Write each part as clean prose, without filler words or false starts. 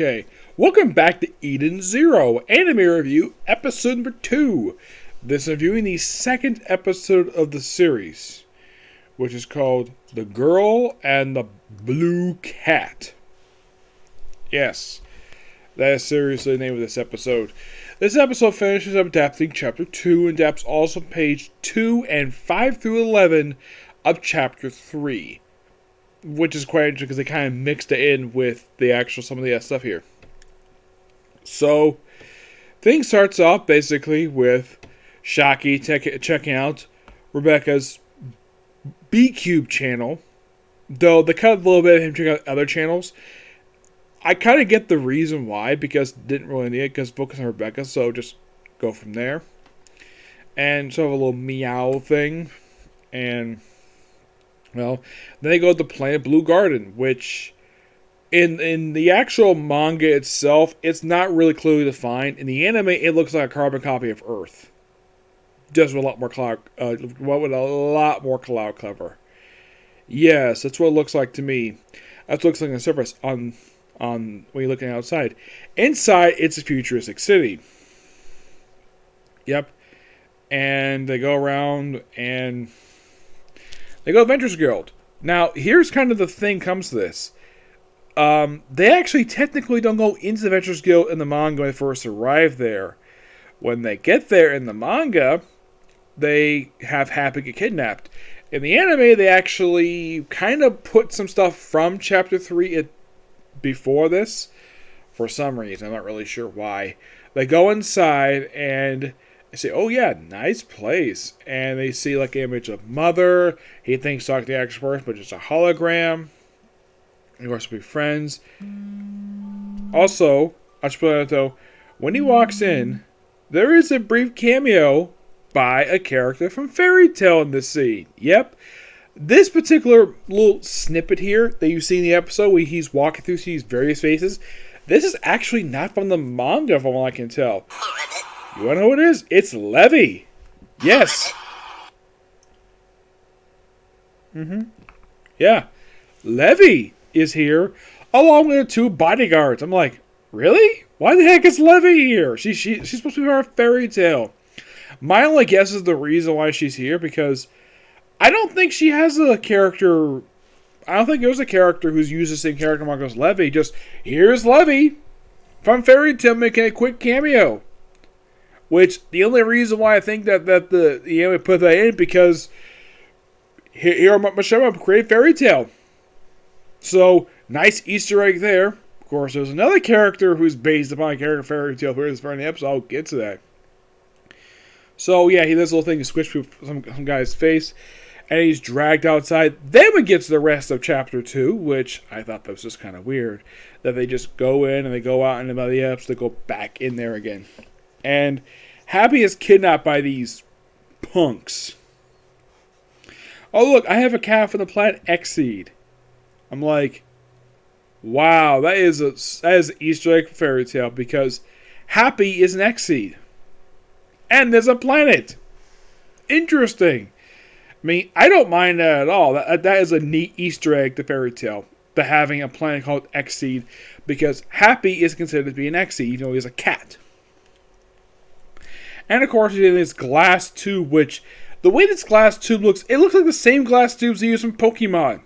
Okay, welcome back to Eden Zero, Anime Review, Episode number 2. This is reviewing the second episode of the series, which is called The Girl and the Blue Cat. Yes, that is seriously the name of this episode. This episode finishes up adapting Chapter 2 and adapts also page 2 and 5 through 11 of Chapter 3. Which is quite interesting because they kind of mixed it in with the actual some of the stuff here. So, thing starts off basically with Shaki checking out Rebecca's B-Cube channel. Though they cut a little bit of him checking out other channels. I kind of get the reason why, because didn't really need it, because focus on Rebecca, so just go from there. And sort of a little meow thing. And well, then they go to Planet Blue Garden, which in the actual manga itself, it's not really clearly defined. In the anime, it looks like a carbon copy of Earth, just with a lot more cloud, cover. Yes, that's what it looks like to me. That's what it looks like on the surface on when you're looking outside. Inside, it's a futuristic city. Yep, and they go around and they go to Adventures Guild. Now, here's kind of the thing comes to this. They actually technically don't go into the Adventures Guild in the manga when they first arrive there. When they get there in the manga, they have Happy get kidnapped. In the anime, they actually kind of put some stuff from Chapter 3 before this. For some reason, I'm not really sure why. They go inside and they say, oh yeah, nice place. And they see like an image of Mother. He thinks talking to the actual person, but just a hologram. And of course, we'll be friends. Also, I should point out though, when he walks in, there is a brief cameo by a character from Fairy Tail in this scene. Yep. This particular little snippet here that you see in the episode where he's walking through these various faces, this is actually not from the manga from what I can tell. You wanna know what it is? It's Levy. Yes. Yeah. Levy is here along with the two bodyguards. I'm like, really? Why the heck is Levy here? She's supposed to be our Fairy Tail. My only guess is the reason why she's here because I don't think she has a character. I don't think there's a character who's used the same character mark as Levy. Just here's Levy from Fairy Tail making a quick cameo. Which, the only reason why I think that the anime put that in, because here Mashima created Fairy Tail. So, nice Easter egg there. Of course, there's another character who's based upon a character Fairy Tail here in the episode. I'll get to that. So, yeah, he does a little thing to switch some guy's face, and he's dragged outside. Then we get to the rest of Chapter 2, which I thought that was just kind of weird. That they just go in and they go out, and about the episode, they go back in there again. And Happy is kidnapped by these punks. Oh, look, I have a cat from the planet Exceed. I'm like, wow, that is an Easter egg for Fairy Tail because Happy is an Exceed. And there's a planet. Interesting. I mean, I don't mind that at all. That is a neat Easter egg to Fairy Tail. To having a planet called Exceed because Happy is considered to be an Exceed, even though he's a cat. And of course, he's in this glass tube, which, the way this glass tube looks, it looks like the same glass tubes they use from Pokemon.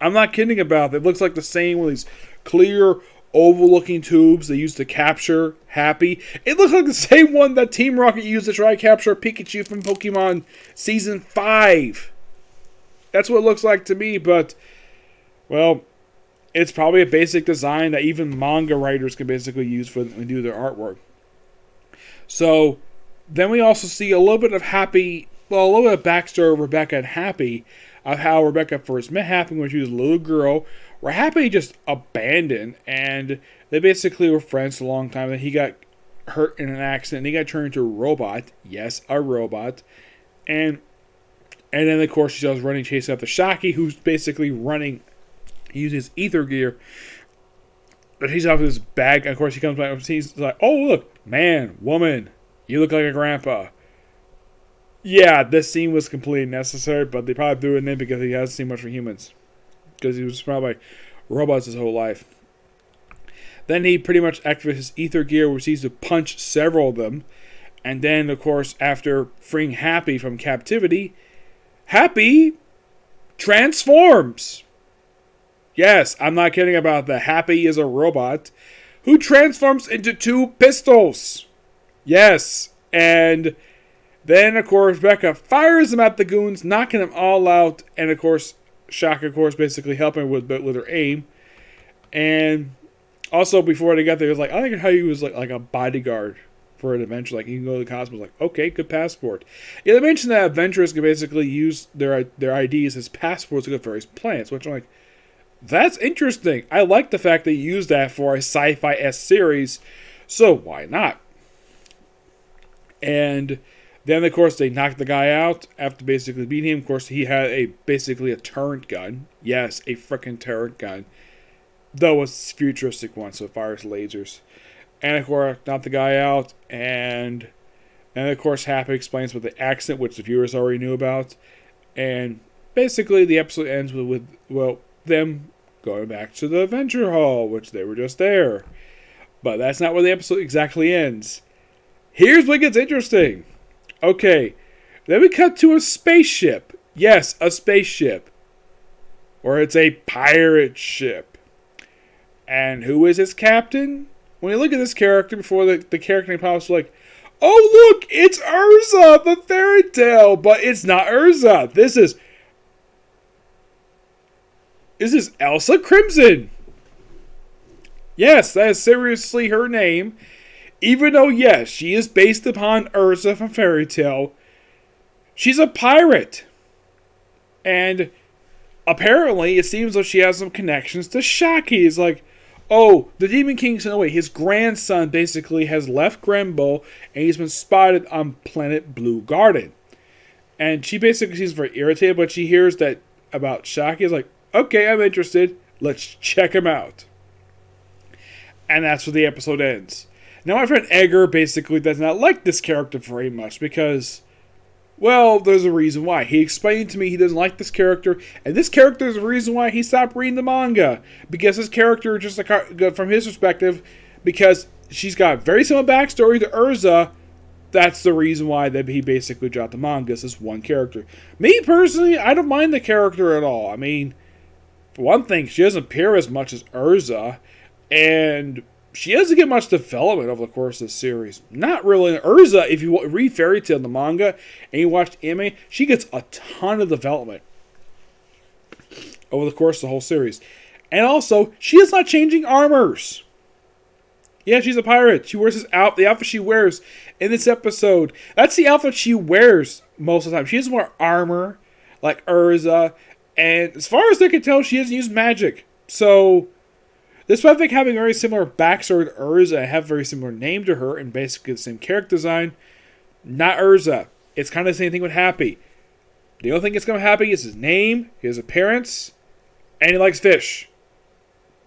I'm not kidding about it. It looks like the same with these clear, oval-looking tubes they used to capture Happy. It looks like the same one that Team Rocket used to try to capture Pikachu from Pokemon Season 5. That's what it looks like to me, but, well, it's probably a basic design that even manga writers can basically use when they do their artwork. So, then we also see a little bit of Happy, well, a little bit of backstory of Rebecca and Happy, of how Rebecca first met Happy when she was a little girl, where Happy just abandoned, and they basically were friends for a long time, and he got hurt in an accident, and he got turned into a robot. Yes, a robot. And then, of course, she was running, chasing after Shaki, who's basically running, he uses ether gear, but he's off his bag, and of course, he comes back, and he's like, oh, look, man, woman, you look like a grandpa. Yeah, this scene was completely necessary, but they probably threw it in because he hasn't seen much for humans. Because he was surrounded by robots his whole life. Then he pretty much activates his ether gear, which he's to punch several of them. And then, of course, after freeing Happy from captivity, Happy transforms. Yes, I'm not kidding about that. Happy is a robot who transforms into 2 pistols. Yes, and then, of course, Becca fires them at the goons, knocking them all out. And, of course, Shaka, of course, basically helping with her aim. And also, before they got there, it was like, I think how he was like a bodyguard for an adventure. Like, you can go to the cosmos, like, okay, good passport. Yeah, they mentioned that adventurers can basically use their IDs as passports to go to various planets, which I'm like, that's interesting. I like the fact they use that for a sci-fi-esque series, so why not? And then, of course, they knocked the guy out after basically beating him. Of course, he had basically a turret gun. Yes, a freaking turret gun. Though it's a futuristic one, so it fires lasers. And, of course, knocked the guy out. And of course, Happy explains with the accident, which the viewers already knew about. And basically, the episode ends with them going back to the adventure hall, which they were just there. But that's not where the episode exactly ends. Here's what gets interesting. Okay, then we cut to a spaceship. Yes, a spaceship. Or it's a pirate ship. And who is its captain? When you look at this character before the character name pops, like, oh look, it's Urza, the fairy tale. But it's not Urza. This is Elsa Crimson. Yes, that is seriously her name. Even though, yes, she is based upon Urza from Fairy Tale, she's a pirate. And apparently, it seems like she has some connections to Shaki. It's like, oh, the Demon King sent away. His grandson basically has left Grembo, and he's been spotted on planet Blue Garden. And she basically seems very irritated, but she hears that about Shaki. Is like, okay, I'm interested. Let's check him out. And that's where the episode ends. Now, my friend Edgar basically does not like this character very much because, well, there's a reason why. He explained to me he doesn't like this character, and this character is the reason why he stopped reading the manga. Because this character, just like, from his perspective, because she's got very similar backstory to Urza, that's the reason why that he basically dropped the manga. This is one character. Me, personally, I don't mind the character at all. I mean, for one thing, she doesn't appear as much as Urza, and she doesn't get much development over the course of the series. Not really. Urza, if you read Fairy Tail in the manga and you watch the anime, she gets a ton of development over the course of the whole series. And also, she is not changing armors. Yeah, she's a pirate. She wears the outfit she wears in this episode. That's the outfit she wears most of the time. She doesn't wear armor like Urza. And as far as they can tell, she doesn't use magic. So, despite having a very similar backstory to Urza and have a very similar name to her and basically the same character design, not Urza. It's kind of the same thing with Happy. The only thing that's going to Happy is his name, his appearance, and he likes fish.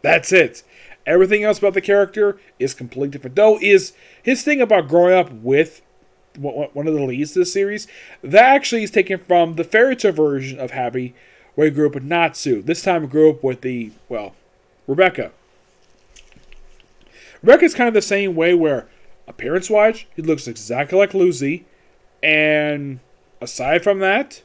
That's it. Everything else about the character is completely different. Though is his thing about growing up with one of the leads of the series, that actually is taken from the fairy tale version of Happy, where he grew up with Natsu. This time he grew up with Rebecca. Rebecca's kind of the same way where, appearance-wise, he looks exactly like Lucy. And aside from that,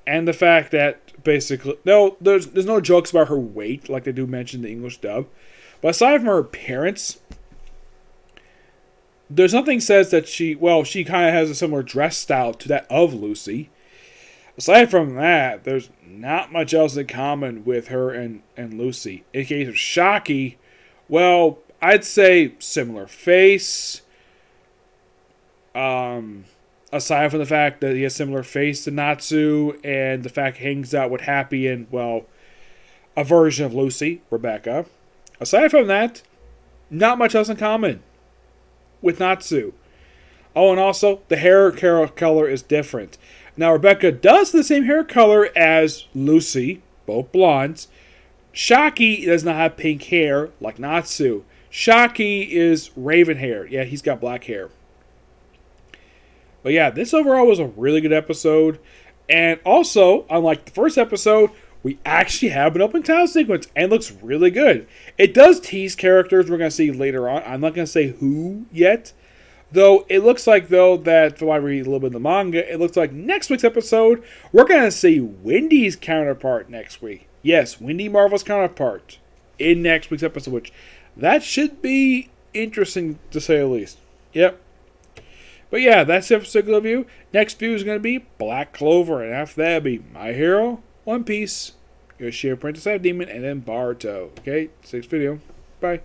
and the fact that basically, no, there's no jokes about her weight like they do mention in the English dub. But aside from her appearance, there's nothing says that she kind of has a similar dress style to that of Lucy. Aside from that, there's not much else in common with her and Lucy. In the case of Shaki, well, I'd say similar face. Aside from the fact that he has similar face to Natsu, and the fact he hangs out with Happy and, a version of Lucy, Rebecca. Aside from that, not much else in common with Natsu. Oh, and also, the hair color is different. Now, Rebecca does the same hair color as Lucy, both blondes. Shaki does not have pink hair like Natsu. Shaki is raven hair. Yeah, he's got black hair. But yeah, this overall was a really good episode. And also, unlike the first episode, we actually have an open title sequence and it looks really good. It does tease characters we're going to see later on. I'm not going to say who yet. Though it looks like, that from what I read a little bit of the manga, it looks like next week's episode, we're going to see Wendy's counterpart next week. Yes, Wendy Marvel's counterpart in next week's episode, which that should be interesting to say the least. Yep. But yeah, that's the episode review. Next view is going to be Black Clover, and after that, it'll be My Hero, One Piece, Yoshiro Princess Demon, and then Baruto. Okay, next video. Bye.